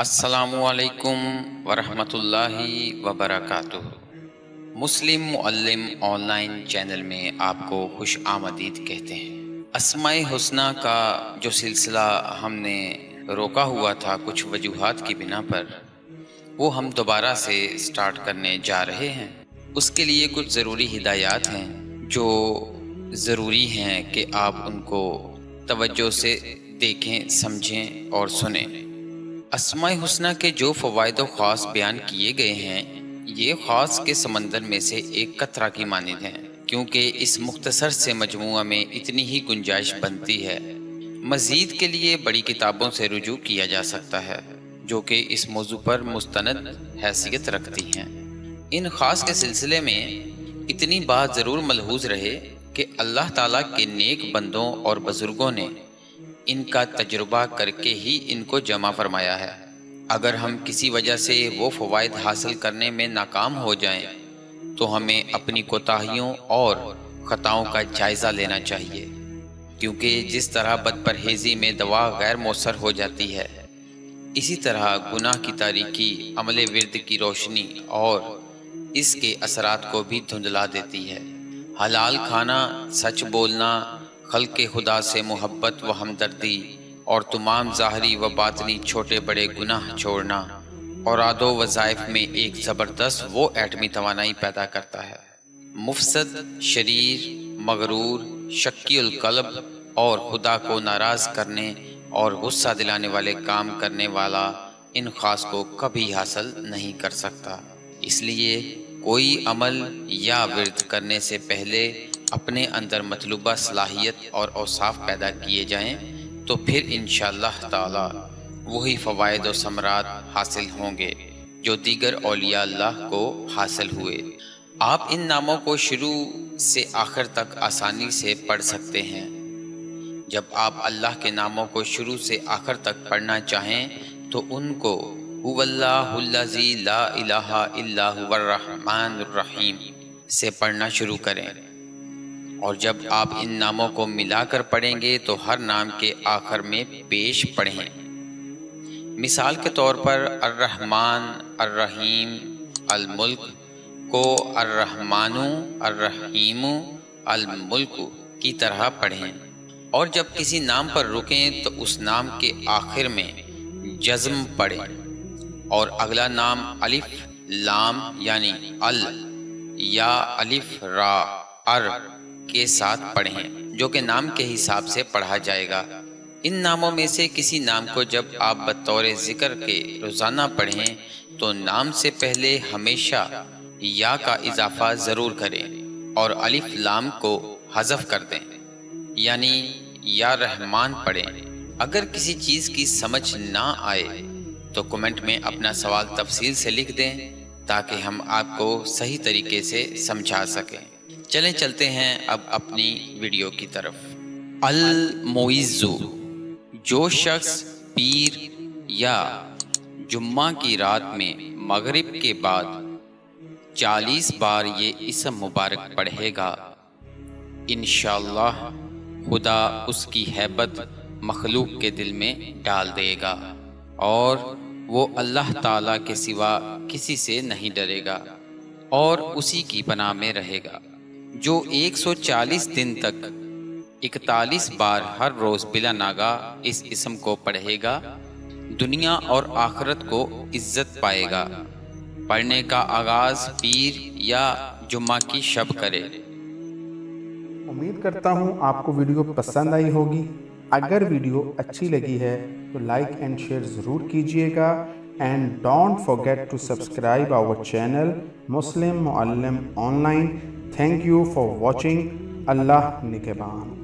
السلام علیکم ورحمۃ اللہ وبرکاتہ۔ مسلم معلم آن لائن چینل میں آپ کو خوش آمدید کہتے ہیں۔ اسماء الحسنی کا جو سلسلہ ہم نے روکا ہوا تھا کچھ وجوہات کی بنا پر، وہ ہم دوبارہ سے سٹارٹ کرنے جا رہے ہیں۔ اس کے لیے کچھ ضروری ہدایات ہیں جو ضروری ہیں کہ آپ ان کو توجہ سے دیکھیں، سمجھیں اور سنیں۔ اسماء الحسنی کے جو فوائد و خاص بیان کیے گئے ہیں، یہ خاص کے سمندر میں سے ایک قطرہ کی مانند ہیں، کیونکہ اس مختصر سے مجموعہ میں اتنی ہی گنجائش بنتی ہے۔ مزید کے لیے بڑی کتابوں سے رجوع کیا جا سکتا ہے جو کہ اس موضوع پر مستند حیثیت رکھتی ہیں۔ ان خاص کے سلسلے میں اتنی بات ضرور ملحوظ رہے کہ اللہ تعالیٰ کے نیک بندوں اور بزرگوں نے ان کا تجربہ کر کے ہی ان کو جمع فرمایا ہے۔ اگر ہم کسی وجہ سے وہ فوائد حاصل کرنے میں ناکام ہو جائیں تو ہمیں اپنی کوتاہیوں اور خطاؤں کا جائزہ لینا چاہیے، کیونکہ جس طرح بد پرہیزی میں دوا غیر مؤثر ہو جاتی ہے، اسی طرح گناہ کی تاریکی عمل ورد کی روشنی اور اس کے اثرات کو بھی دھندلا دیتی ہے۔ حلال کھانا، سچ بولنا، خلق خدا سے محبت و ہمدردی اور تمام ظاہری و باطنی چھوٹے بڑے گناہ چھوڑنا اوراد و وظائف میں ایک زبردست وہ ایٹمی توانائی پیدا کرتا ہے۔ مفسد، شریر، مغرور، شکی القلب اور خدا کو ناراض کرنے اور غصہ دلانے والے کام کرنے والا ان خاص کو کبھی حاصل نہیں کر سکتا۔ اس لیے کوئی عمل یا ورد کرنے سے پہلے اپنے اندر مطلوبہ صلاحیت اور اوصاف پیدا کیے جائیں تو پھر انشاءاللہ تعالی وہی فوائد و ثمرات حاصل ہوں گے جو دیگر اولیاء اللہ کو حاصل ہوئے۔ آپ ان ناموں کو شروع سے آخر تک آسانی سے پڑھ سکتے ہیں۔ جب آپ اللہ کے ناموں کو شروع سے آخر تک پڑھنا چاہیں تو ان کو هو اللہ الذی لا الہ الا هو الرحمن الرحیم سے پڑھنا شروع کریں، اور جب آپ ان ناموں کو ملا کر پڑھیں گے تو ہر نام کے آخر میں پیش پڑھیں۔ مثال کے طور پر الرحمن، الرحیم، الملک کو الرحمن، الرحیم، الملک کی طرح پڑھیں، اور جب کسی نام پر رکیں تو اس نام کے آخر میں جزم پڑھیں، اور اگلا نام الف لام یعنی ال یا الف را ار کے ساتھ پڑھیں، جو کہ نام کے حساب سے پڑھا جائے گا۔ ان ناموں میں سے کسی نام کو جب آپ بطور ذکر کے روزانہ پڑھیں تو نام سے پہلے ہمیشہ یا کا اضافہ ضرور کریں اور الف لام کو حذف کر دیں، یعنی یا رحمان پڑھیں۔ اگر کسی چیز کی سمجھ نہ آئے تو کمنٹ میں اپنا سوال تفصیل سے لکھ دیں تاکہ ہم آپ کو صحیح طریقے سے سمجھا سکیں۔ چلیں چلتے ہیں اب اپنی ویڈیو کی طرف۔ المعز، جو شخص پیر یا جمعہ کی رات میں مغرب کے بعد 40 بار یہ اسم مبارک پڑھے گا، انشاءاللہ خدا اس کی ہیبت مخلوق کے دل میں ڈال دے گا اور وہ اللہ تعالیٰ کے سوا کسی سے نہیں ڈرے گا اور اسی کی پناہ میں رہے گا۔ جو 140 دن تک 41 بار ہر روز بلا ناگاہ اس اسم کو پڑھے گا، دنیا اور آخرت کو عزت پائے گا۔ پڑھنے کا آغاز پیر یا جمعہ کی شب کرے۔ امید کرتا ہوں آپ کو ویڈیو پسند آئی ہوگی۔ اگر ویڈیو اچھی لگی ہے تو لائک اینڈ شیئر ضرور کیجئے گا، and don't forget to subscribe our channel Muslim Muallim online. Thank you for watching. اللہ نگہبان۔